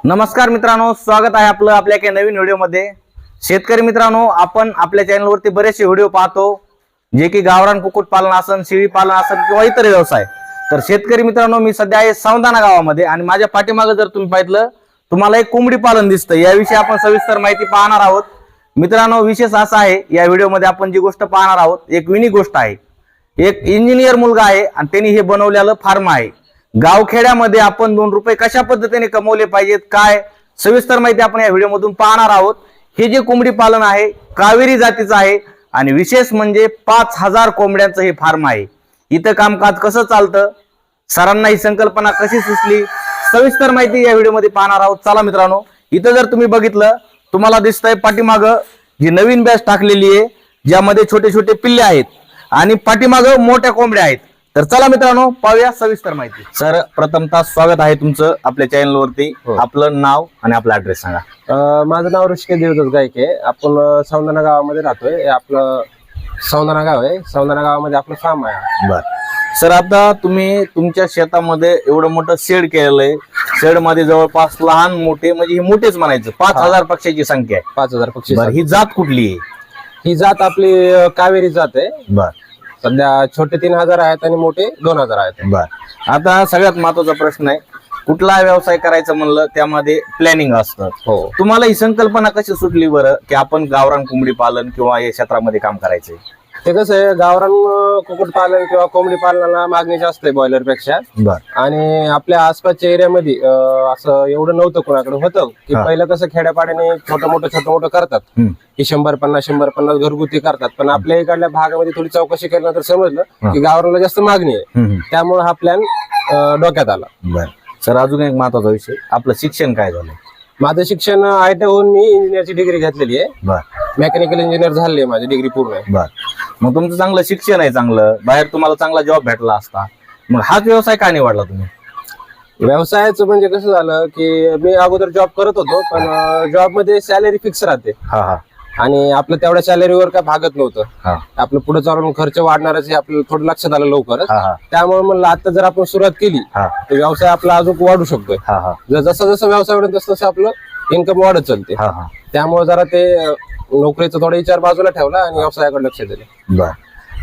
नमस्कार मित्रांनो, स्वागत आहे आपलं आपल्या एका नवीन व्हिडिओमध्ये। शेतकरी मित्रांनो, आपण आपल्या चॅनलवरती बरेचसे व्हिडिओ पाहतो जे की गावरान कुक्कुट पालन असन, शेळी पालन असन किंवा इतर व्यवसाय। तर शेतकरी मित्रांनो, मी सध्या आहे सौंदाणा गावामध्ये आणि माझ्या पाठीमागे जर तुम्ही पाहिलं तुम्हाला एक कोंबडी पालन दिसतं। याविषयी आपण सविस्तर माहिती पाहणार आहोत। मित्रांनो, विशेष असा आहे या व्हिडिओमध्ये आपण जी गोष्ट पाहणार आहोत एक विनी गोष्ट आहे। एक इंजिनियर मुलगा आहे आणि त्यांनी हे बनवलेलं फार्म आहे। गावखेड्यामध्ये आपण 2 रुपये कशा पद्धतीने कमवले पाहिजेत काय सविस्तर माहिती आपण या व्हिडिओमधून पाहणार आहोत। हे जे कोंबडी पालन आहे कावेरी जातीचं आहे आणि विशेष म्हणजे 5000 कोंबड्यांचं हे फार्म आहे। इथं कामकाज कसं चालतं, सरांना ही संकल्पना कशी सुचली, सविस्तर माहिती या व्हिडिओमध्ये पाहणार आहोत। चला मित्रांनो, इथं जर तुम्ही बघितलं तुम्हाला दिसतंय पाठीमागं जी नवीन बॅच टाकलेली आहे ज्यामध्ये छोटे छोटे पिल्ले आहेत आणि पाठीमागं मोठ्या कोंबड्या आहेत। तर चला मित्रांनो, पाहूया सविस्तर माहिती। सर, प्रथमतः स्वागत आहे तुमचं आपल्या चॅनलवरती। आपलं नाव आणि आपला ऍड्रेस सांगा। माझं नाव ऋषिकेश देवदत्त गायके। आपण सौंदाणा गावामध्ये राहतोय। हे आपलं सौंदाणा गाव आहे। सौंदाणा गावामध्ये आपलं फार्म आहे। बर सर, आता तुम्ही तुमच्या शेतामध्ये एवढं मोठं शेड केलेलं आहे। शेड मध्ये जवळपास लहान मोठे म्हणजे हे मोठेच म्हणायचं 5000 पक्ष्याची संख्या आहे। 5000 पक्षी। बरं, ही जात कुठली आहे? ही जात आपली कावेरी जात आहे। बर, सध्या छोटे 3000 आहेत आणि मोठे 2000 आहेत। बर, आता सगळ्यात महत्वाचा प्रश्न आहे, कुठला व्यवसाय करायचं म्हणलं त्यामध्ये प्लॅनिंग असतं। हो, तुम्हाला ही संकल्पना कशी सुटली बरं की आपण गावरान कोंबडी पालन किंवा या क्षेत्रामध्ये काम करायचंय? ते कसं आहे, गावरान कुक्कुट पालन किंवा कोंबडी पालनाला मागणी जास्त आहे बॉयलर पेक्षा। बर, आणि आपल्या आसपासच्या एरियामध्ये असं एवढं नव्हतं कोणाकडे। होतं की पहिलं कसं खेड्यापाड्याने छोटं मोठं करतात की 100-50 घरगुती करतात, पण आपल्या इकडल्या भागामध्ये थोडी चौकशी केल्यानंतर समजलं की गावरानला जास्त मागणी आहे। त्यामुळे हा प्लॅन डोक्यात आला। बर सर, अजून एक महत्वाचा विषय, आपलं शिक्षण काय झालं? माझं शिक्षण ITI होऊन मी इंजिनियरची डिग्री घेतलेली आहे। बर, मेकॅनिकल इंजिनियर झालेली आहे, माझी डिग्री पूर्ण आहे। बर, मग तुमचं चांगलं शिक्षण आहे, चांगलं बाहेर तुम्हाला चांगला जॉब भेटला असता, मग हाच व्यवसाय का निवडला तुम्ही? व्यवसायाचं म्हणजे कसं झालं की मी अगोदर जॉब करत होतो, पण जॉब मध्ये सॅलरी फिक्स राहते हा हा आणि आपलं तेवढ्या सॅलरीवर काय भागत नव्हतं। हा आपलं पुढे चालून खर्च वाढणारच हे आपल्याला थोडं लक्षात आलं लवकरच। हा त्यामुळे म्हणलं आता जर आपण सुरुवात केली हा तर व्यवसाय आपला अजून वाढू शकतोय। हा हा जसं जसं व्यवसाय वाढत तसं आपलं इन्कम वाढत चालते। हा हा त्यामुळे जरा ते नोकरीचा थोडा विचार बाजूला ठेवला आणि व्यवसायाकडे लक्ष दिले। बर,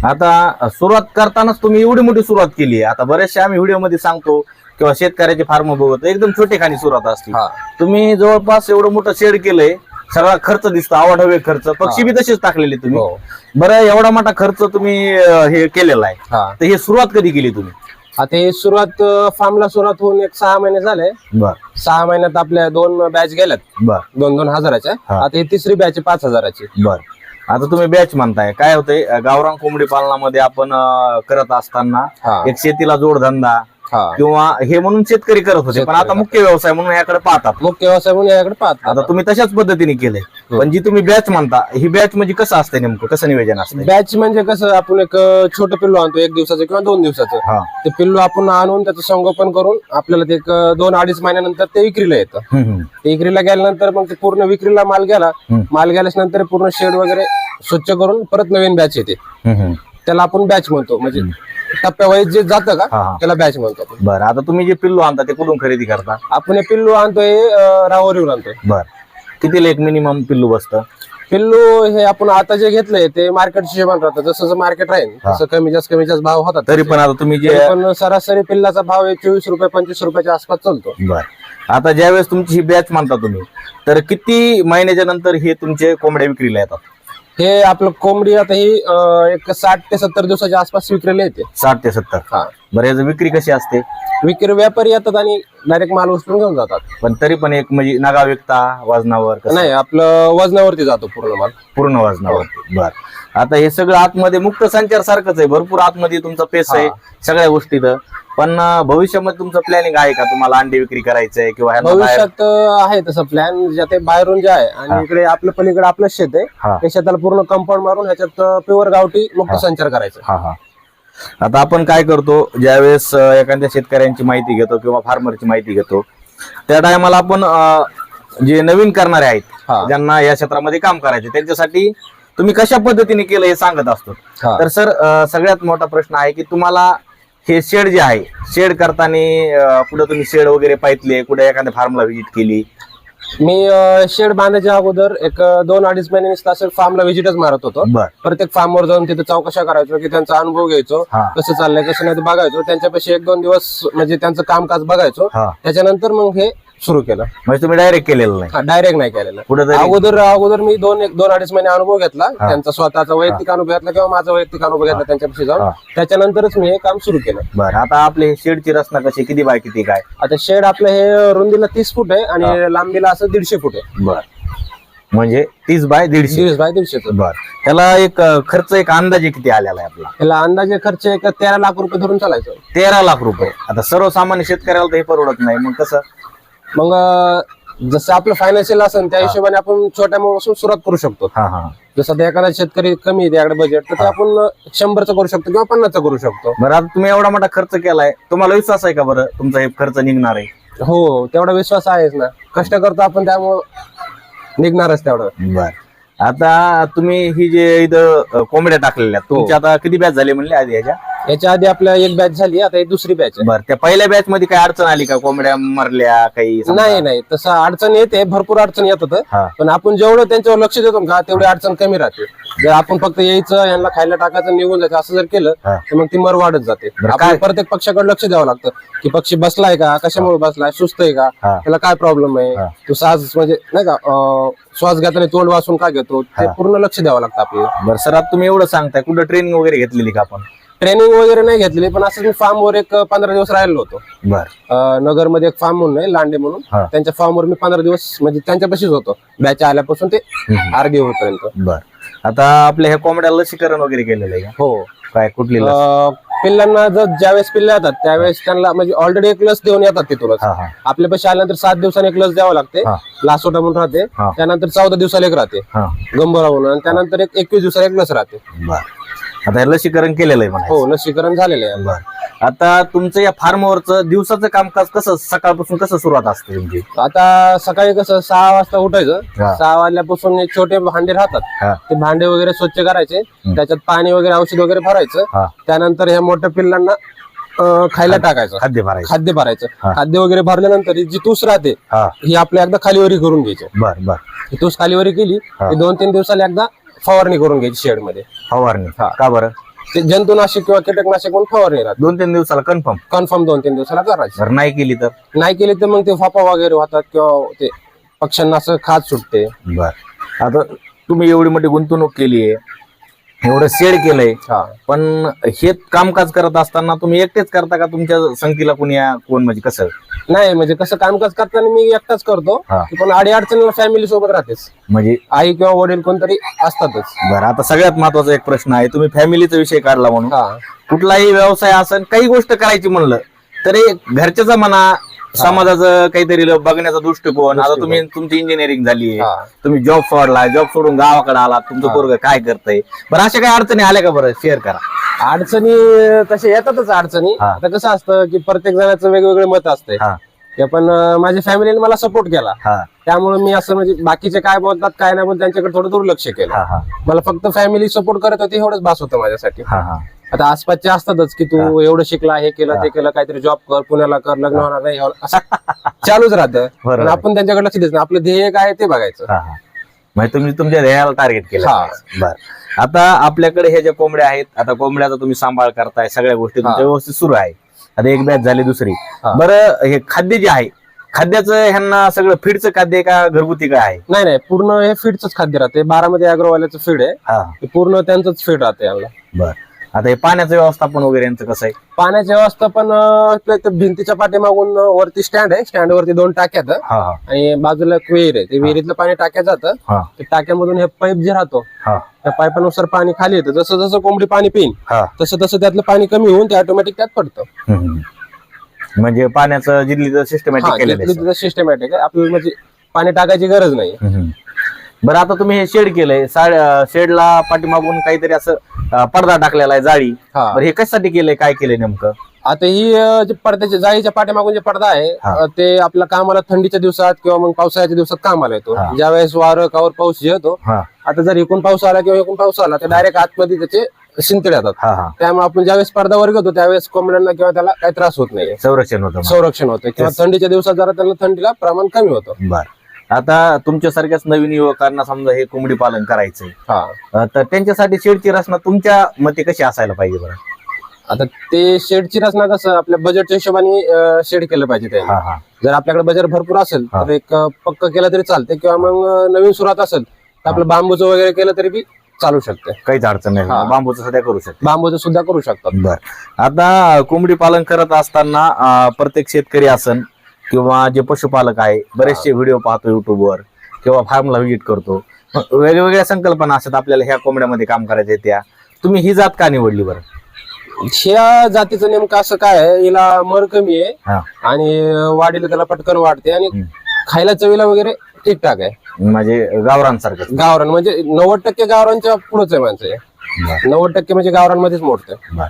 आता सुरुवात करतानाच तुम्ही एवढी मोठी सुरुवात केली आहे। आता बरेचसे आम्ही व्हिडिओ मध्ये सांगतो किंवा शेतकऱ्याचे फार्म बघतो एकदम छोटे खाणी सुरुवात असते। तुम्ही जवळपास एवढं मोठं शेड केलंय, सगळा खर्च दिसतो, आवाढव्य खर्च, पक्षी बी तसेच टाकलेले तुम्ही। बरं, एवढा मोठा खर्च तुम्ही हे केलेला आहे, तर हे सुरुवात कधी केली तुम्ही? आता हे सुरुवात फार्मला सुरुवात होऊन 6 महिने झाले। बर, 6 महिन्यात आपल्या 2 बॅच गेल्यात, बर, 2-2 हजाराच्या। आता ही तिसरी बॅच आहे 5000ची। बर, आता तुम्ही बॅच म्हणताय, काय होतंय गावरान कोंबडी पालनामध्ये आपण करत असताना एक शेतीला जोडधंदा किंवा हे म्हणून शेतकरी करत होते, पण आता मुख्य व्यवसाय म्हणून याकडे पाहतात। मुख्य व्यवसाय म्हणून याकडे पाहतात। आता तुम्ही तशाच पद्धतीने केलंय, पण जी तुम्ही बॅच म्हणता ही बॅच म्हणजे कसं असते, नेमकं कसं नियोजन असतं? बॅच म्हणजे कसं, आपण एक छोटं पिल्लू आणतो 1 दिवसाचं किंवा 2 दिवसाचं। ते पिल्लू आपण आणून त्याचं संगोपन करून आपल्याला ते 2-2.5 महिन्यानंतर ते विक्रीला येतं। ते विक्रीला गेल्यानंतर मग ते पूर्ण विक्रीला माल गेल्याच्या नंतर पूर्ण शेड वगैरे स्वच्छ करून परत नवीन बॅच येते, त्याला आपण बॅच म्हणतो। म्हणजे टप्प्यावाईज जे जातं का त्याला बॅच म्हणतो आपण। बरं, आता तुम्ही जे पिल्लू आणता ते कुठून खरेदी करता? आपण हे पिल्लू आणतोय राहुरीहून आणतोय। बर, कितीला एक मिनिमम पिल्लू बसतं? पिल्लू हे आपण आता जे घेतलंय ते मार्केटच्या हिशोबाने राहतं, जसं मार्केट राहील तसं कमी जास्त भाव होतात। तरी पण आता तुम्ही जे पण सरासरी पिल्लाचा भाव 24 रुपये 25 रुपयाच्या आसपास चालतो। बर, आता ज्यावेळेस तुमची ही बॅच म्हणता तुम्ही, तर किती महिन्याच्या नंतर हे तुमचे कोंबड्या विक्रीला येतात? हे आपलं कोंबडी आता ही एक 60 ते 70 दिवसाच्या आसपास विक्रीला येते। 60 ते 70? बरं, याची विक्री कशी असते? विक्री व्यापारी येतात आणि डायरेक्ट माल उचलून घेऊन जातात। पण तरी पण एक म्हणजे नगा विकता वजनावर? नाही, आपलं वजनावरती जातो पूर्ण माल, पूर्ण वजनावरती। बर, आता हे सगळं आतमध्ये मुक्त संचार सारखंच आहे, भरपूर आतमध्ये तुमचा पेस आहे सगळ्या गोष्टीत, पण भविष्यामध्ये तुमचं प्लॅनिंग आहे का तुम्हाला अंडी विक्री करायचंय किंवा? भविष्यात आहे तसं प्लॅन, जे बाहेरून जे आहे आणि इकडे आपल्या पलीकडे आपलं शेत आहे, त्या शेताला पूर्ण कंपाऊंड मारून ह्याच्यात प्युअर गावठी मुक्त संचार करायचा। हा, आता आपण काय करतो, ज्यावेळेस एखाद्या शेतकऱ्यांची माहिती घेतो किंवा फार्मरची माहिती घेतो त्या टायमाला आपण जे नवीन करणारे आहेत ज्यांना या क्षेत्रामध्ये काम करायचे त्यांच्यासाठी तुम्ही कशा पद्धतीने केलं हे सांगत असतो। तर सर, सगळ्यात मोठा प्रश्न आहे की तुम्हाला हे शेड जे आहे, शेड करताना कुठं तुम्ही शेड वगैरे पाहितले, कुठे एखाद्या फार्मला व्हिजिट केली? मी शेड बांधायच्या अगोदर एक 2-2.5 महिन्यांनी असेल फार्मला व्हिजिटच मारत होतो. बर. प्रत्येक फार्मवर जाऊन तिथे चौकशा करायचो की त्यांचा अनुभव घ्यायचो, हा. कसं चाललंय कसं नाही ते बघायचो. त्यांच्यापाशी 1-2 दिवस म्हणजे त्यांचं कामकाज बघायचो. हा. त्याच्यानंतर मग हे सुरू केलं. म्हणजे तुम्ही डायरेक्ट केलेलं नाही? डायरेक्ट नाही केलेलं. कुठेतरी अगोदर मी 2-2.5 महिने अनुभव घेतला, त्यांचा स्वतःचा वैयक्तिक अनुभव घेतला किंवा माझा वैयक्तिक अनुभव घेतला त्यांच्यापाशी जाऊन. त्याच्यानंतरच मी हे काम सुरू केलं. बरं, आता आपले शेडची रचना कशी, किती बाय किती काय? आता शेड आपलं हे रुंदीला 30 फूट आहे आणि लांबीला असं 150 फूट आहे. बर, म्हणजे 30 बाय 150. 150 बाय 150. बर, त्याला एक खर्च एक अंदाजे किती आलेला आहे आपला? त्याला अंदाजे खर्च एक 13 लाख रुपये धरून चालायचं. 13 लाख रुपये. आता सर्वसामान्य शेतकऱ्याला तर हे परवडत नाही, मग कसं? मग जसं आपलं फायनान्शियल असेल त्या हिशोबाने आपण छोट्या पासून सुरुवात करू शकतो. हा हा. जसं आता एखादा शेतकरी कमी आहे त्याकडे बजेट, तर ते आपण 100चं करू शकतो किंवा 50चं करू शकतो. बरं, आता तुम्ही एवढा मोठा खर्च केलाय, तुम्हाला विश्वास आहे का बरं तुमचा हे खर्च निघणार आहे? हो, तेवढा विश्वास आहेच ना. कष्ट करतो आपण त्यामुळं निघणारच तेवढं. बर, आता तुम्ही ही जे इथं कोंबड्या टाकलेल्या, तुमच्या आता किती बॅच झाले म्हणले आधी ह्याच्या? याच्या आधी आपल्या एक बॅच झाली, आता ही दुसरी बॅच आहे. बर, त्या पहिल्या बॅच मध्ये काही अडचण आली का? कोंबड्या मरल्या काही? नाही, तसं अडचण येते, भरपूर अडचण येत होतं. हा. पण आपण जेवढं त्यांच्यावर लक्ष देतो का तेवढी अडचण कमी राहते. जर आपण फक्त यायचं, यांना खायला टाकायचं, निघून जायचं असं जर केलं तर मग ती मर वाढत जाते. आपण प्रत्येक पक्षाकडे लक्ष द्यावं लागतं की पक्षी बसलाय का, कशामुळे बसलाय, सुस्त आहे का, त्याला काय प्रॉब्लेम आहे, तो साज म्हणजे नाही का श्वास घेताना तोंड वासून का घेतो, ते पूर्ण लक्ष द्यावं लागतं आपल्याला. बरं सर, आता तुम्ही एवढं सांगताय, कुठं ट्रेनिंग वगैरे घेतलेली का आपण? ट्रेनिंग वगैरे नाही घेतलेली, पण असं मी फार्मवर एक 15 दिवस राहिलो होतो. बर. नगरमध्ये एक फार्म म्हणून आहे, लांडे म्हणून, त्यांच्या फार्मवर मी 15 दिवस म्हणजे त्यांच्यापाशीच होतो, बॅच आल्यापासून ते RD होईपर्यंत. बर, आता आपल्या ह्या कोंबड्या लसीकरण वगैरे केलेलं आहे का? हो. काय, कुठली? पिल्लांना जर ज्यावेळेस पिल्ले येतात त्यावेळेस त्यांना म्हणजे ऑलरेडी एक लस देऊन येतात तिथूनच. आपल्यापाशी आल्यानंतर 7 दिवसांनी एक लस द्यावं लागते, लासोटा म्हणून राहते. त्यानंतर 14 दिवसाला एक राहते गंभोरा म्हणून, आणि त्यानंतर 21 दिवसाला एक लस राहते. आता हे लसीकरण केलेलं आहे? हो, लसीकरण झालेलं आहे. बरं, आता तुमचं या फार्मवरचं दिवसाचं कामकाज कसं, सकाळपासून कसं सुरुवात असते तुमची? आता सकाळी कसं 6 वाजता उठायचं, 6 वाजल्यापासून एक छोटे भांडे राहतात, ते भांडे वगैरे स्वच्छ करायचे, त्याच्यात पाणी वगैरे औषध वगैरे भरायचं. त्यानंतर ह्या मोठ्या पिल्लांना खायला टाकायचं, खाद्य भरायचं. खाद्य वगैरे भरल्यानंतर जी तूस राहते ही आपल्या एकदा खालीवरी करून घ्यायची. बर, तूस खालीवरी केली की 2-3 दिवसाला एकदा फवारणी करून घ्यायची शेड मध्ये. फवारणी का बरं? ते जंतुनाशक किंवा कीटकनाशक म्हणून फवारणी राहते. 2-3 दिवसाला कन्फर्म 2-3 दिवसाला करायची. नाही केली तर मग ते फापा वगैरे होतात किंवा ते पक्ष्यांना असं खाज सुटते. बर, आता तुम्ही एवढी मोठी गुंतवणूक केली आहे, एवढं शेड केलंय, पण हे कामकाज करत असताना तुम्ही एकटेच करता का तुमच्या संगतीला कोण म्हणजे कसं? नाही, म्हणजे कसं कामकाज करताना मी एकटाच करतो, पण अडीअडचणीला फॅमिली सोबत राहतेच, म्हणजे आई किंवा वडील कोणतरी असतातच. बरं, आता सगळ्यात महत्वाचा एक प्रश्न आहे, तुम्ही फॅमिलीचा विषय काढला म्हणून, कुठलाही व्यवसाय असेल, काही गोष्ट करायची म्हणलं तरी घरच्याचा म्हणा, समाजाचं काहीतरी बघण्याचा दृष्टिकोन. आता तुम्ही तुमची इंजिनिअरिंग झाली, तुम्ही जॉब सोडला, जॉब सोडून गावाकडे आला, तुमचं पोरग काय करतंय, बरं अशा काही अडचणी आल्या का? बरं शेअर करा. अडचणी तशा येतातच अडचणी. आता कसं असतं की प्रत्येक जणांचं वेगवेगळे मत असते, ते पण माझ्या फॅमिलीने मला सपोर्ट केला, त्यामुळे मी असं म्हणजे बाकीचे काय बोलतात काय नाही बोलतात त्यांच्याकडे थोडं दुर्लक्ष केलं. मला फक्त फॅमिली सपोर्ट करत होती, एवढंच भास होतं माझ्यासाठी. आता आसपासचे असतातच की तू एवढं शिकला, हे केलं ते केलं, काहीतरी जॉब कर, पुण्याला कर, लग्न होणार नाही, असं चालूच राहतं. पण आपण त्यांच्याकडे लक्ष देत नाही, आपलं ध्येय काय ते बघायचं. म्हणजे तुम्ही तुमच्या ध्येयाला टार्गेट केलं. बरं, आता आपल्याकडे हे ज्या कोंबड्या आहेत, आता कोंबड्याचा तुम्ही सांभाळ करताय, सगळ्या गोष्टी तुमच्या व्यवस्थित सुरू आहे. आता एक बॅच झाली, दुसरी. बरं, हे खाद्य जे आहे, खाद्याचं ह्यांना सगळं फीडचं खाद्य का घरगुती काय आहे? नाही, पूर्ण हे फीडच खाद्य राहते. 12 अॅग्रोवाल्याचं फीड आहे, पूर्ण त्यांचंच फीड राहते याला. बरं, आता हे पाण्याचं व्यवस्थापन वगैरे यांचं कसं आहे? पाण्याचं व्यवस्थापन भिंतीच्या पाठीमागून वरती स्टँड आहे, स्टँड वरती 2 टाक्या आणि बाजूला एक विहीर आहे, ते विहिरीतलं पाणी टाक्यात जातं. टाक्यामधून हे पाईप जे राहतो, त्या पाईपानुसार पाणी खाली येतं. जसं जसं कोंबडी पाणी पिईन तसं तसं त्यातलं पाणी कमी होऊन ते ऑटोमॅटिक त्यात पडतं. म्हणजे पाण्याचं जिथली सिस्टमॅटिक सिस्टमॅटिक आहे, आपल्याला म्हणजे पाणी टाकायची गरज नाही. बरं, आता तुम्ही हे शेड केलंय, शेडला पाठीमागून काहीतरी असं पडदा टाकलेला आहे, जाळी. बरं, हे कशासाठी केलंय, काय केलंय नेमकं? आता ही जे पडद्याच्या जाळीच्या पाठीमागून जे पडदा आहे ते आपल्या कामाला थंडीच्या दिवसात किंवा मग पावसाळ्याच्या दिवसात कामाला येतो. ज्यावेळेस वारं कावर पाऊस येतो, आता जर इकडून पाऊस आला किंवा इकडून पाऊस आला तर डायरेक्ट आतमध्ये त्याचे शिंतळे येतात. हा हा त्यामुळे आपण ज्यावेळेस स्पर्धा वर्ग घेतो त्यावेळेस कोंबड्यांना किंवा त्याला काही त्रास होत नाही, संरक्षण होतं. संरक्षण होतं किंवा थंडीच्या दिवसात जरा त्यांना थंडीला प्रमाण कमी होतं. बर, आता तुमच्यासारख्याच नवीन युवकांना समजा हे कोंबडी पालन करायचंय, हा तर त्यांच्यासाठी शेडची रचना तुमच्या मते कशी असायला पाहिजे बरं? आता ते शेडची रचना कसं आपल्या बजेटच्या हिशोबाने शेड केलं पाहिजे त्यांनी. हा हा जर आपल्याकडे बजेट भरपूर असेल तर एक पक्क केलं तरी चालते, किंवा मग नवीन सुरुवात असेल तर आपलं बांबूचं वगैरे केलं तरी बी चालू शकते, काहीच अडचण नाही. हा. बांबूचं सध्या करू शकतो. बांबूचं सुद्धा करू शकतात. बर, आता कोंबडी पालन करत असताना प्रत्येक शेतकरी असन किंवा जे पशुपालक आहे, बरेचसे व्हिडिओ पाहतो युट्यूबवर किंवा फार्मला व्हिजिट करतो, वेगवेगळ्या संकल्पना असतात आपल्याला ह्या कोंबड्यामध्ये काम करायचे. त्या तुम्ही ही जात का निवडली बरं? ह्या जातीचं नेमकं असं काय आहे, हिला मर कमी आहे हा आणि वाढीला त्याला पटकन वाढते आणि खायला चवीला वगैरे ठीकठाक आहे. म्हणजे गावरांसारखं. गावरान म्हणजे 90% गावरांच्या पुढेच आहे माणसं. 90% म्हणजे गावरांमध्येच मोडते. बर,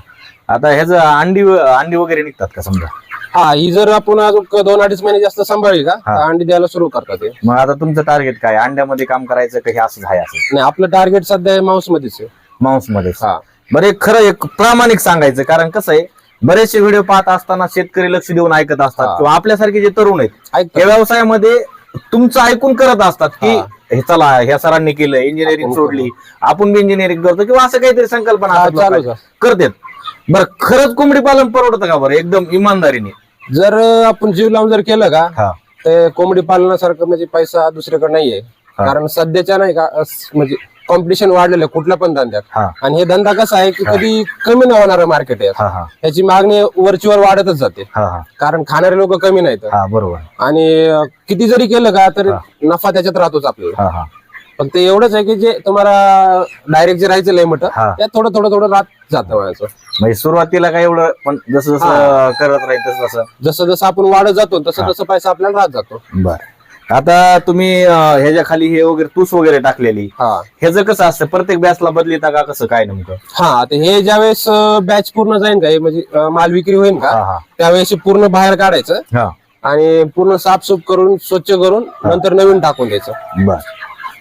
आता ह्याचं अंडी वगैरे निघतात का समजा? हा, ही जर आपण अजून 2-2.5 महिने जास्त सांभाळली का तर अंडी द्यायला सुरू करतात ते. मग आता तुमचं टार्गेट काय, अंड्यामध्ये काम करायचं का हे असंच आहे? असं नाही, आपलं टार्गेट सध्या मांस मध्येच आहे. मांस मध्ये. हा, बरं, एक खरं एक प्रामाणिक सांगायचं, कारण कसं आहे बरेचसे व्हिडिओ पाहत असताना शेतकरी लक्ष देऊन ऐकत असतात किंवा आपल्यासारखे जे तरुण आहेत ऐकतात. या व्यवसायामध्ये तुमचं ऐकून करत असतात की हे चला ह्या सरांनी केलं, इंजिनिअरिंग सोडली, आपण बी इंजिनिअरिंग करतो किंवा असं काहीतरी संकल्पना असतात चालूच लोकांच्या. आहे. करतात. बरं, खरंच कोंबडी पालन परवडतं का बरं एकदम इमानदारीने? जर आपण जीव लावून जर केलं का हा ते कोंबडी पालनासारखं म्हणजे पैसा दुसरीकडे नाहीये. कारण सध्याच्या नाही का म्हणजे कॉम्पिटिशन वाढलेलं आहे कुठल्या पण धंद्यात. हा आणि हे धंदा कसा आहे की कधी कमी न होणारं मार्केट आहे. हा हा याची मागणी वरचीवर वाढतच जाते, हा हा कारण खाणारे लोक कमी नाहीत. हा बरोबर. आणि किती जरी केलं का तरी नफा त्याच्यात राहतोच आपल्याला. हा हा फक्त एवढंच आहे की जे तुम्हाला डायरेक्ट जे राहायचं लय मोठं हा. त्यात थोडं थोडं थोडं राहत जातं माझं. म्हणजे सुरुवातीला काय एवढं, पण जसं जसं करत राहील तसं तसं. जसं जसं आपण वाढत जातो तसं तसं पैसा आपल्याला राहत जातो. बर, आता तुम्ही ह्याच्या खाली हे वगैरे तूस वगैरे टाकलेली, हा ह्याचं कसं असतं, प्रत्येक बॅचला बदलिता का कसं काय नेमकं? हा आता हे ज्यावेळेस बॅच पूर्ण जाईल का हे म्हणजे माल विक्री होईल हा का हा त्यावेळेस हे पूर्ण बाहेर काढायचं हा आणि पूर्ण साफसूफ करून स्वच्छ करून नंतर नवीन टाकून द्यायचं. बर,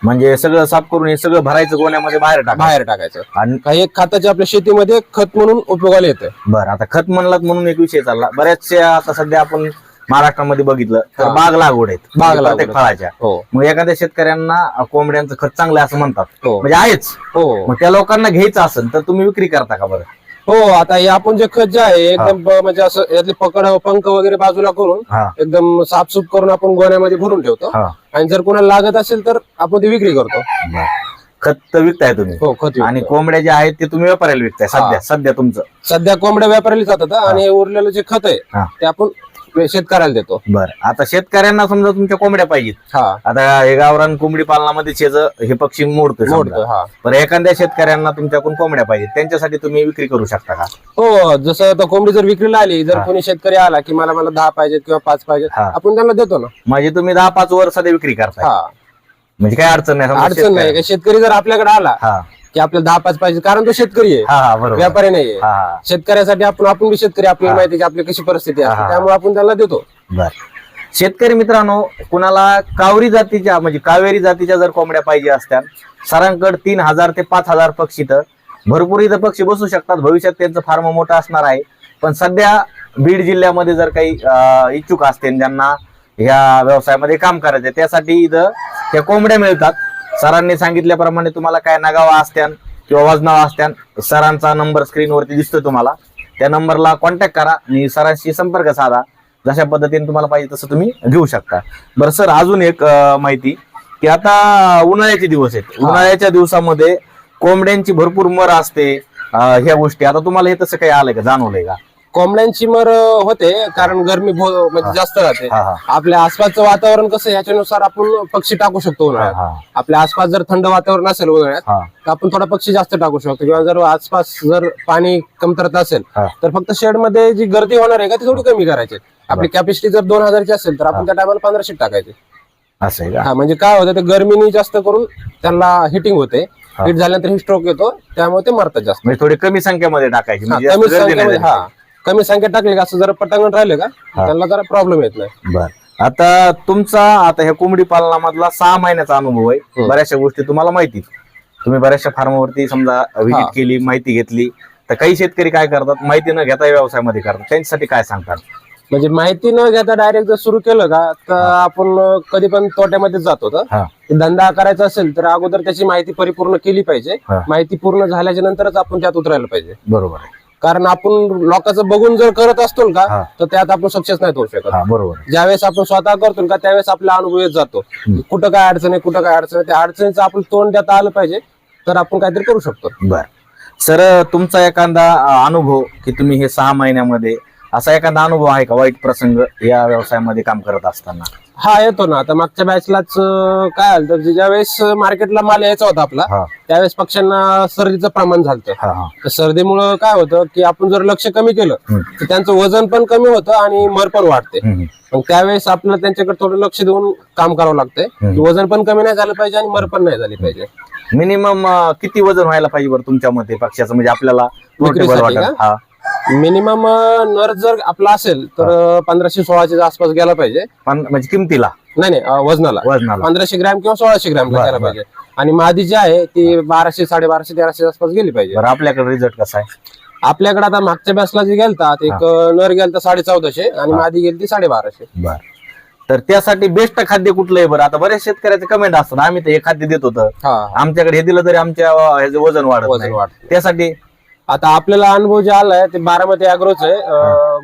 म्हणजे सगळं साफ करून हे सगळं भरायचं गोण्यामध्ये बाहेर बाहेर टाकायचं. आणि काही एक खताचे आपल्या शेतीमध्ये खत म्हणून उपयोगाला येतं. बरं, आता खत म्हणलात म्हणून एक विषय चालला. बऱ्याचशा आता सध्या आपण महाराष्ट्रामध्ये बघितलं तर हा. बाग लागवड आहेत, बाग प्रत्येक लागवड. फळाच्या. हो मग एखाद्या शेतकऱ्यांना कोंबड्यांचं खत चांगलं आहे असं म्हणतात, हो म्हणजे आहेच. हो मग त्या लोकांना घ्यायचं असेल तर तुम्ही विक्री करता का बरं? हो आता हे आपण जे खत जे आहे एकदम म्हणजे असं यातले पंख वगैरे बाजूला करून हा एकदम साफसूफ करून आपण गोण्यामध्ये भरून ठेवतो. हा आणि जर कोणाला लागत असेल तर आपण ती विक्री करतो. बरं. खत तर विकताय तुम्ही, हो खत विकतो. आणि कोंबड्या ज्या आहेत ते तुम्ही व्यापाऱ्याला विकताय सध्या तुमचं. सध्या कोंबड्या व्यापाऱ्याला जातात आणि हे उरलेलं जे खत हा. आहे ते आपण शेतकऱ्याला देतो. बरं, आता शेतकऱ्यांना समजा तुमच्या कोंबड्या पाहिजेत, हा आता हे गावरान कोंबडी पालनामध्ये हे पक्षी मोडतोय मोडतो. समजा. हा बरं, एखाद्या शेतकऱ्यांना तुमच्याकडून कोंबड्या पाहिजेत, त्यांच्यासाठी तुम्ही विक्री करू शकता का? हो, जसं आता कोंबडी जर विक्रीला आली, जर कोणी शेतकरी आला की मला 10 पाहिजेत किंवा 5 पाहिजेत, हा. आपण त्यांना देतो ना. म्हणजे तुम्ही 10-5 वर सध्या विक्री करताय, हा म्हणजे काय अडचण नाही समजा अडचण नाही. शेतकऱ्याला. शेतकरी जर आपल्याकडे आला हा की आपल्याला 10-5 पाहिजे, कारण तो शेतकरी आहे, हा हा बरोबर. व्यापारी नाहीये. हा हा शेतकऱ्यासाठी आपण बी शेतकरी, आपल्याला माहिती आहे की आपली कशी परिस्थिती हा. असते, त्यामुळे आपण त्यांना देतो. बर, शेतकरी मित्रांनो, कुणाला कावेरी जातीच्या म्हणजे कावेरी जातीच्या जर कोंबड्या पाहिजे असत्या, सरांकडे 3000 ते 5000 पक्षी, तर भरपूर इथं पक्षी बसू शकतात. भविष्यात त्यांचं फार्म मोठं असणार आहे. पण सध्या बीड जिल्ह्यामध्ये जर काही इच्छुक असतील ज्यांना ह्या व्यवसायामध्ये काम करायचं, त्यासाठी इथं त्या कोंबड्या मिळतात. सरांनी सांगितल्याप्रमाणे तुम्हाला काय नगावा असत्यान किंवा वजनावा असत्यान, सरांचा नंबर स्क्रीनवरती दिसतोय तुम्हाला, त्या नंबरला कॉन्टॅक्ट करा आणि सरांशी संपर्क साधा. जशा पद्धतीने तुम्हाला पाहिजे तसं तुम्ही घेऊ शकता. बरं सर, अजून एक माहिती की आता उन्हाळ्याचे दिवस आहेत, उन्हाळ्याच्या दिवसामध्ये कोंबड्यांची भरपूर मर असते, ह्या गोष्टी आता तुम्हाला हे तसं काही आलंय का, जाणवलंय का? कोंबड्यांची मर होते कारण गरमी म्हणजे जास्त राहते. हा हा आपल्या आसपासचं वातावरण कसं याच्यानुसार आपण पक्षी टाकू शकतो हा उन्हाळ्यात. हा आपल्या आसपास जर थंड वातावरण असेल उन्हाळ्यात हा तर आपण थोडा पक्षी जास्त टाकू शकतो, किंवा जर आसपास जर पाणी कमतरता असेल हा. तर फक्त शेड मध्ये जी गर्दी होणार आहे का ती थोडी कमी करायची. आपली कॅपॅसिटी जर 2000 ची असेल तर आपण त्या टायमाला 1500 टाकायचे. असं आहे का? हा, म्हणजे काय होतं, ते गर्मीनी जास्त करून त्यांना हिटिंग होते, हिट झाल्यानंतर ही स्ट्रोक येतो, त्यामुळे ते मरतात जास्त. म्हणजे थोडी कमी संख्येमध्ये टाकायची, म्हणजे कमी जास्त गर्दी नाही संख्येमध्ये, झाली. हा कमी संख्या टाकली का असं जरा पटांगण राहिले का त्यांना जरा प्रॉब्लेम येत नाही. बर, आता तुमचा ह्या कोंबडी पालनामधला 6 महिन्याचा अनुभव आहे, बऱ्याचशा गोष्टी तुम्हाला माहिती. तुम्ही बऱ्याचशा फार्मवरती समजा व्हिजिट केली, माहिती घेतली, तर काही शेतकरी काय करतात, माहिती न घेता व्यवसायामध्ये करतात, त्यांच्यासाठी काय सांगतात? म्हणजे माहिती न घेता डायरेक्ट जर सुरू केलं का तर आपण कधी पण तोट्यामध्ये जातो. हा. धंदा करायचा असेल तर अगोदर त्याची माहिती परिपूर्ण केली पाहिजे. हा. माहिती पूर्ण झाल्याच्या नंतरच आपण त्यात उतरायला पाहिजे. बरोबर आहे. कारण आपण लोकांचं बघून जर करत असतो हा. का तर त्यात आपण सक्सेस नाही होऊ शकत. बरोबर आहे. ज्यावेळेस आपण स्वतः करतो का त्यावेळेस आपला अनुभव येत जातो. कुठं काय अडचण आहे, कुठं काय अडचण आहे, त्या अडचणीचं आपण तोंड देता आलं पाहिजे तर आपण काहीतरी करू शकतो. बर सर, तुमचा एखादा अनुभव की तुम्ही हे 6 महिन्यामध्ये असा एखादा अनुभव आहे का वाईट प्रसंग या व्यवसायामध्ये काम करत असताना? हा, येतो ना. आता मागच्या बॅचलाच काय आलं तर ज्यावेळेस मार्केटला माल यायचा होता आपला हा. त्यावेळेस पक्ष्यांना सर्दीचं प्रमाण झालं. हा, हा. तर सर्दीमुळं काय होतं की आपण जर लक्ष कमी केलं तर त्यांचं वजन पण कमी होतं आणि मर पण वाढते. मग त्यावेळेस आपल्याला त्यांच्याकडे थोडं लक्ष देऊन काम करावं लागतंय. की वजन पण कमी नाही झालं पाहिजे आणि मर पण नाही झाली पाहिजे. मिनिमम किती वजन व्हायला पाहिजे बरं तुमच्या मते पक्षाचं, म्हणजे आपल्याला विक्रीसाठी वाटेल? का? हा. मिनिमम नर जर आपला असेल तर 1500-1600 आसपास गेला पाहिजे. म्हणजे किमतीला नाही वजनाला 1500 ग्रॅम किंवा 1600 ग्रॅम गेला पाहिजे. आणि मादी जी आहे ती 1200, 1250, 1300 आसपास गेली पाहिजे. बरं, आपल्याकडे रिझल्ट कसा आहे? आपल्याकडे आता मागच्या बॅचला जे गेलता एक नर गेलता 1450 आणि मादी गेली 1250. बर, तर त्यासाठी बेस्ट खाद्य कुठलं आहे बरं? आता बऱ्याच शेतकऱ्याचे कमेंट असतात, आम्ही तर हे खाद्य देत होतं, आमच्याकडे हे दिलं तरी आमच्या ह्याचं वजन वाढत. त्यासाठी आता आपल्याला अनुभव जे आलाय ते बारामती अॅग्रोच आहे,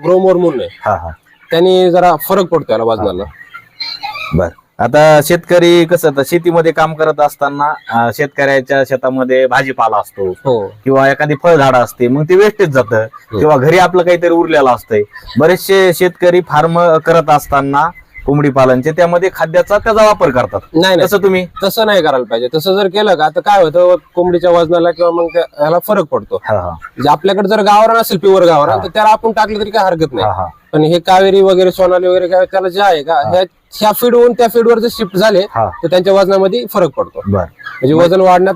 ग्रोमोर म्हणून आहे. त्यांनी जरा फरक पडतो याला वजनाला. बर, आता शेतकरी कसं तर शेतीमध्ये काम करत असताना शेतकऱ्याच्या शेतामध्ये भाजीपाला असतो किंवा एखादी फळझाड असते, मग ते वेस्टेज जातं किंवा घरी आपलं काहीतरी उरलेलं असतंय. बरेचसे शेतकरी फार्म करत असताना कोंबडी पालनचे त्यामध्ये खाद्याचा त्याचा वापर करतात. नाही, तसं तुम्ही तसं नाही करायला पाहिजे. तसं जर केलं का तर काय होतं कोंबडीच्या वजनाला किंवा मग त्याला फरक पडतो. म्हणजे आपल्याकडे जर गावरान असेल, प्युअर गावरान, तर त्याला आपण टाकलं तरी काय हरकत नाही. पण हे कावेरी वगैरे, सोनाली वगैरे काय त्याला जे आहे का ह्या फीडवरून त्या फीडवर जर शिफ्ट झाले तर त्यांच्या वजनामध्ये फरक पडतो. म्हणजे वजन वाढण्यात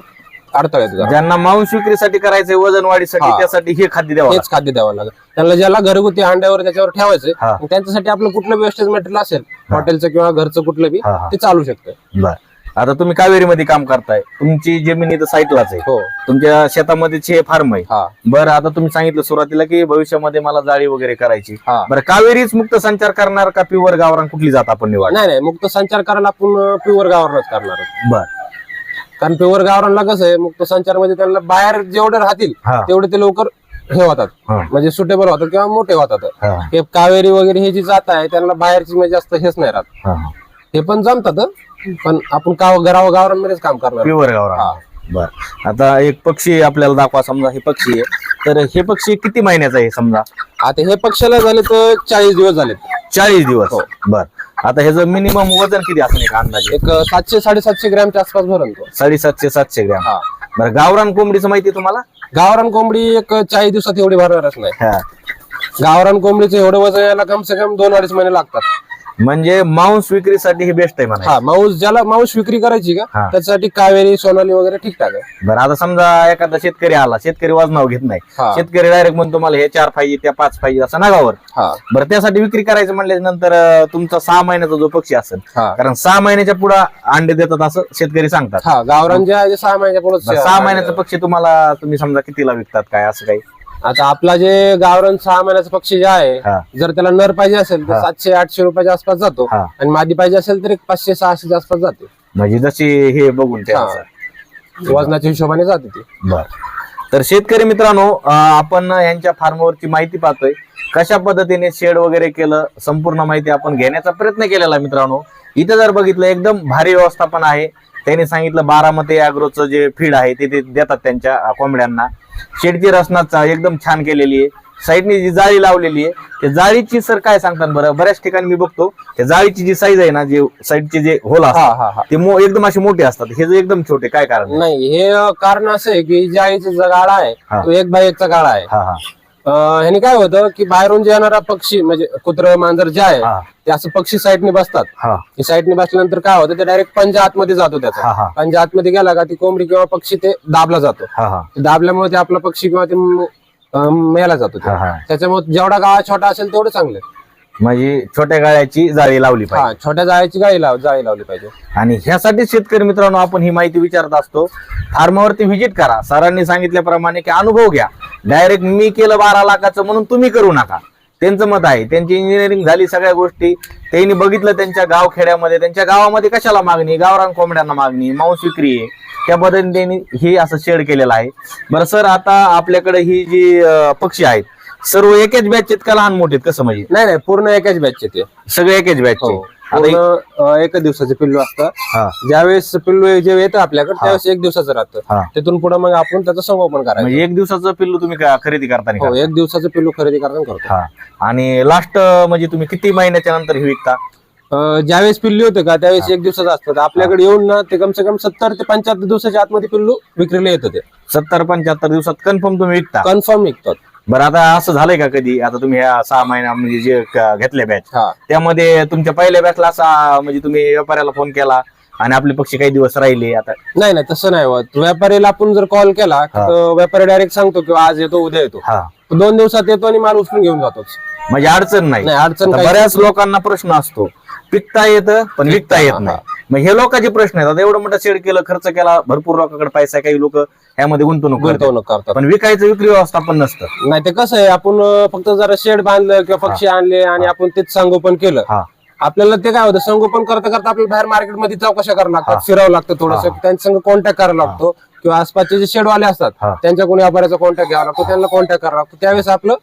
अडथळा येतो. ज्यांना मांस विक्रीसाठी करायचंय, वजन वाढीसाठी, त्यासाठी हे खाद्य द्यावं, हेच खाद्य द्यावं लागेल. त्यांना ज्याला घरगुती अंड्यावर त्याच्यावर ठेवायचंय त्यांच्यासाठी आपलं कुठलं वेस्टेज मटेरियल असेल, हॉटेलचं किंवा घरचं कुठलं बी, ते चालू शकतं. बर, आता तुम्ही कावेरीमध्ये काम करताय, तुमची जमीन इथं साईटलाच आहे, तुमच्या शेतामध्येच हे फार्म आहे. बरं, आता तुम्ही सांगितलं सुरुवातीला की भविष्यामध्ये मला जाळी वगैरे करायची. बरं, कावेरीच मुक्त संचार करणार का प्युअर गावरान कुठली जात आपण निवड? नाही, मुक्त संचार करायला आपण प्युअर गावरानच करणार. बर, कारण प्युअर गावरानला कसं आहे, मुक्त संचारमध्ये त्यांना बाहेर जेवढे राहतील तेवढे ते लवकर हे होतात, म्हणजे सुटेबल होतात किंवा मोठे होतात. हे कावेरी वगैरे हे जी जात आहे त्यांना बाहेरची म्हणजे जास्त हेच नाही राहत. हे पण जमतात, पण आपण गावरानमध्येच काम करणार, प्युअर गावरान. बर, आता एक पक्षी आपल्याला दाखवा. समजा हे पक्षी आहे, तर हे पक्षी किती महिन्याचा आहे समजा? आता हे पक्षाला झाले तर 40 दिवस झाले. 40 दिवस. बर, आता ह्याचं मिनिमम वजन किती असणे का अंदाजे? एक 700-750 ग्रॅमच्या आसपास भरून तो. 750-700 ग्रॅम. बरं, गावरान कोंबडीचं माहिती तुम्हाला? गावरान कोंबडी एक 40 दिवसात एवढी भरणारच नाही. गावरान कोंबडीचं एवढं वजन यायला कमसे कम 2-2.5 महिने लागतात. म्हणजे मांस विक्रीसाठी हे बेस्ट आहे म्हणा. ज्याला मांस विक्री करायची का त्यासाठी कावेरी, सोनाली वगैरे ठीकठाक आहे. बरं, आता समजा एखादा शेतकरी आला, शेतकरी वजनावर घेत नाही, शेतकरी डायरेक्ट म्हणतो मला हे 4 पाहिजे, त्या 5 पाहिजे, असं नागावर. बरं, त्यासाठी विक्री करायचं म्हणल्यानंतर तुमचा 6 महिन्याचा जो पक्षी असेल, कारण 6 महिन्याच्या पुढे अंडे देतात असं शेतकरी सांगतात. गावरान जे आहे 6 महिन्याच्या पुढे. 6 महिन्याचा पक्षी तुम्हाला तुम्ही समजा कितीला विकतात काय असं काही? आता आपला जे गावरान 6 महिन्याचा पक्षी जे आहे, जर त्याला नर पाहिजे असेल तर 700-800 रुपयाच्या आसपास जातो आणि मादी पाहिजे असेल तर 500-600 आसपास जाते. म्हणजे जशी हे बघून वजनाच्या हिशोबाने जाते ती. बर, तर शेतकरी मित्रांनो, आपण यांच्या फार्मवरची माहिती पाहतोय, कशा पद्धतीने शेड वगैरे केलं, संपूर्ण माहिती आपण घेण्याचा प्रयत्न केलेला. मित्रांनो, इथं जर बघितलं एकदम भारी व्यवस्थापन आहे. त्यांनी सांगितलं बारामती अॅग्रोचं जे फीड आहे ते देतात त्यांच्या कोंबड्यांना. शेडची रचना एकदम छान केलेली आहे. साईडने जी जाळी लावलेली आहे, त्या जाळीची सर काय सांगतात बरं? बऱ्याच ठिकाणी मी बघतो त्या जाळीची जी साईज आहे ना, जे साईडचे जे होल असतात ते एकदम असे मोठे असतात, हे जे एकदम छोटे, काय कारण? नाही, हे कारण असं आहे की जाळीचा जो गाळा आहे तो 1x1चा गाळा आहे. ह्याने काय होतं की बाहेरून जे येणारा पक्षी म्हणजे कुत्र, मांजर जे आहे ते असं पक्षी साईडने बसतात. साईडने बसल्यानंतर काय होतं, ते डायरेक्ट पंजा आतमध्ये जातो. त्याचा पंजा आतमध्ये गेला का ती कोंबडी किंवा पक्षी ते दाबला जातो. दाबल्यामुळे ते आपला पक्षी किंवा ते मेला जातो. त्याच्यामुळे जेवढा गाळा छोटा असेल तेवढं चांगलं. म्हणजे छोट्या गाळ्याची जाळी लावली हा, पाहिजे. छोट्या जाळी लावली पाहिजे. आणि ह्यासाठी शेतकरी मित्रांनो आपण ही माहिती विचारत असतो. फार्मावरती व्हिजिट करा, सरांनी सांगितल्याप्रमाणे की अनुभव घ्या. डायरेक्ट मी केलं 12 लाखाचं म्हणून तुम्ही करू नका. त्यांचं मत आहे, त्यांची इंजिनिअरिंग झाली, सगळ्या गोष्टी त्यांनी बघितलं. त्यांच्या गावखेड्यामध्ये, त्यांच्या गावामध्ये कशाला मागणी, गावरान कोंबड्यांना मागणी, मांस विक्री आहे, त्या पद्धतीने त्यांनी हे असं शेड केलेलं आहे. बरं सर, आता आपल्याकडे ही जी पक्षी आहेत सर्व एकाच बॅचचे का लहान मोठे कसं म्हणजे? नाही, पूर्ण एकाच बॅचचे ते सगळे एकाच बॅचचे. पूर्ण एकच दिवसाचे पिल्लू असतं. ज्यावेळेस पिल्लू जे येतं आपल्याकडे त्यावेळेस 1 दिवसाचं राहतं. तिथून पुढे मग आपण त्याचं संगोपन करायचं. म्हणजे 1 दिवसाचं पिल्लू तुम्ही खरेदी करताना? हो, 1 दिवसाचं पिल्लू खरेदी करताना करतो. आणि लास्ट म्हणजे तुम्ही किती महिन्याच्या नंतर हे विकता? ज्यावेळेस पिल्लू होते का त्यावेळेस 1 दिवसाचं असतं. आपल्याकडे येऊन ना ते कमसे कम 70 ते 75 दिवसाच्या आतमध्ये पिल्लू विक्रीला येतं. ते 70-75 दिवसात कन्फर्म तुम्ही विकता? कन्फर्म विकतात. बरं, आता असं झालंय का कधी, आता तुम्ही ह्या 6 महिना म्हणजे जे घेतले बॅच त्यामध्ये तुमच्या पहिल्या बॅचला असा म्हणजे तुम्ही व्यापाऱ्याला फोन केला आणि आपले पक्षी काही दिवस राहिले? आता नाही, तसं नाही होत. व्यापारीला आपण जर कॉल केला तर व्यापारी डायरेक्ट सांगतो की आज येतो, उद्या येतो. 2 दिवसात येतो आणि माल उचलून घेऊन जातोच. म्हणजे अडचण नाही. अडचण बऱ्याच लोकांना प्रश्न असतो, पिकता येतं पण विकता येत नाही. मग हे लोकांचे प्रश्न आहेत. आता एवढं मोठं शेड केलं, खर्च केला, भरपूर लोकांकडे पैसा आहे, काही लोक ह्यामध्ये गुंतवणूक करतात, पण विकायचं विक्री व्यवस्थापन नसतं. नाही, ते कसं आहे, आपण फक्त जरा शेड बांधलं किंवा पक्षी आणले आणि आपण तेच संगोपन केलं, आपल्याला ते काय होतं, संगोपन करता करता आपल्याला बाहेर मार्केटमध्ये चौकशा करावं लागतात, फिरावं लागतं थोडंसं, त्यांच्या संग कॉन्टॅक्ट करावा लागतो किंवा आसपासचे जे शेडवाले असतात त्यांच्या कोणी व्यापाऱ्याचा कॉन्टॅक्ट घ्यावा लागतो, त्यांना कॉन्टॅक्ट करावा लागतो. त्यावेळेस आपलं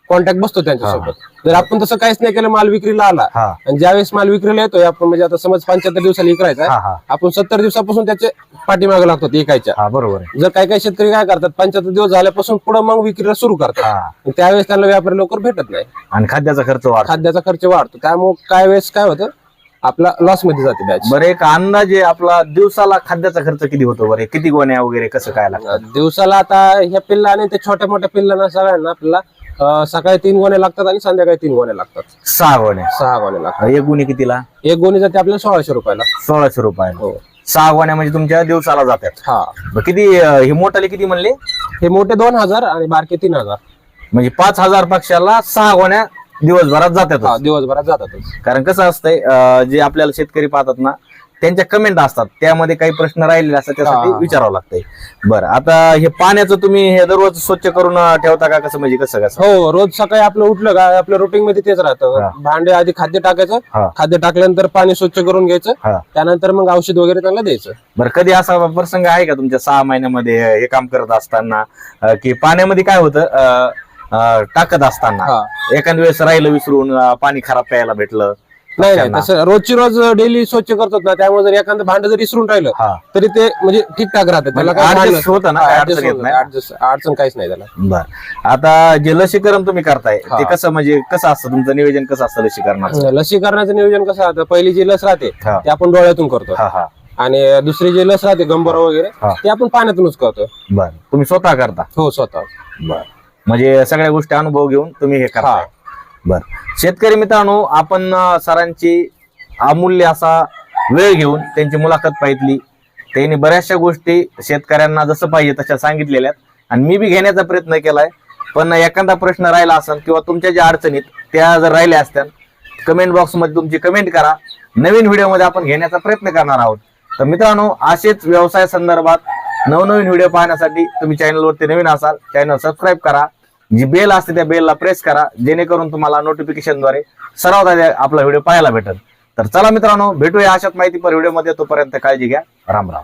कॉन्टॅक्ट बसतो त्यांच्यासोबत. जर आपण तसं काहीच नाही केलं, माल विक्रीला आला आणि ज्यावेळेस माल विक्रीला येतोय, आपण म्हणजे आता समज 75 दिवसाला विकायचा, आपण 70 दिवसापासून त्याचे पाठीमागे लागतो विकायच्या. बरोबर. जर काही शेतकरी काय करतात, 75 दिवस झाल्यापासून पुढे मग विक्रीला सुरू करतात, त्यावेळेस त्यांना व्यापारी लवकर भेटत नाही आणि खाद्याचा खर्च वाढतो. त्यामुळे काय वेळेस काय होतं, आपला लॉस मध्ये जाते बॅच. बरं, एक अंदाजे आपला दिवसाला खाद्याचा खर्च किती होतो बरं? किती गोण्या वगैरे कसं काय लागतं दिवसाला? आता ह्या पिल्ला आणि त्या छोट्या मोठ्या पिल्लांना सगळ्यांना आपल्याला सकाळी 3 गोण्या लागतात आणि संध्याकाळी 3 गोण्या लागतात. 6 गोण्या? 6 गोण्या लागतात. एक गुणी कितीला? एक गोणी जाते आपल्याला 1600 रुपयाला. 1600 रुपयाला 6 गोण्या म्हणजे तुमच्या दिवसाला जातात. किती हे मोठाले किती म्हणले? हे मोठे 2000 आणि बारके 3000. म्हणजे 5000 पक्षाला 6 गोण्या दिवसभरात जातात. दिवसभरात जातातच. कारण कसं असतंय, जे आपल्याला शेतकरी पाहतात ना, त्यांच्या कमेंट असतात, त्यामध्ये काही प्रश्न राहिलेले असतात, त्यासाठी विचारावं लागतंय. बरं, आता हे पाण्याचं तुम्ही हे दररोज स्वच्छ करून ठेवता का कसं, म्हणजे कसं? हो, रोज सकाळी आपलं उठलं का आपल्या रुटीन मध्ये तेच राहतं. भांडे आधी खाद्य टाकायचं, खाद्य टाकल्यानंतर पाणी स्वच्छ करून घ्यायचं, त्यानंतर मग औषध वगैरे त्यांना द्यायचं. बरं, कधी असा प्रसंग आहे का तुमच्या 6 महिन्यामध्ये हे काम करत असताना की पाण्यामध्ये काय होतं, टाकत असताना एखाद्या वेळेस राहिलं विसरून, पाणी खराब प्यायला भेटलं? नाही, तसं रोजची रोज डेली स्वच्छ करतात ना, त्यामुळे जर एखादं भांड जर विसरून राहिलं तरी ते म्हणजे ठीकठाक राहतं. त्याला अडचण काहीच नाही त्याला. बरं, आता जे लसीकरण तुम्ही करताय ते कसं, म्हणजे कसं असतं तुमचं नियोजन, कसं असतं लसीकरणाचं? लसीकरणाचं नियोजन कसं राहतं, पहिली जी लस राहते ते आपण डोळ्यातून करतो आणि दुसरी जी लस राहते गंभीरा वगैरे ते आपण पाण्यातूनच करतो. बरं, तुम्ही स्वतः करता? हो, स्वतः. बरं, म्हणजे सगळ्या गोष्टी अनुभव घेऊन तुम्ही हे करता. बर, शेतकरी मित्रांनो, आपण सरांची अमूल्य असा वेळ घेऊन त्यांची मुलाखत पाहितली. त्यांनी बऱ्याचशा गोष्टी शेतकऱ्यांना जसं पाहिजे तशा सांगितलेल्या आणि मी बी घेण्याचा प्रयत्न केलाय. पण एखादा प्रश्न राहिला असेल किंवा तुमच्या ज्या अडचणीत त्या जर राहिल्या असत्या, कमेंट बॉक्स मध्ये तुमची कमेंट करा. नवीन व्हिडिओ मध्ये आपण घेण्याचा प्रयत्न करणार आहोत. तर मित्रांनो, असेच व्यवसाय संदर्भात नवनवीन व्हिडिओ पाहण्यासाठी तुम्ही चॅनलवरती नवीन असाल, चॅनल सबस्क्राईब करा. जी बेल असते त्या बेलला प्रेस करा, जेणेकरून तुम्हाला नोटिफिकेशनद्वारे सर्वात आपला व्हिडिओ पाहायला भेटेल. तर चला मित्रांनो, भेटूया अशाच माहितीपर व्हिडिओमध्ये. तोपर्यंत काळजी घ्या. राम राम.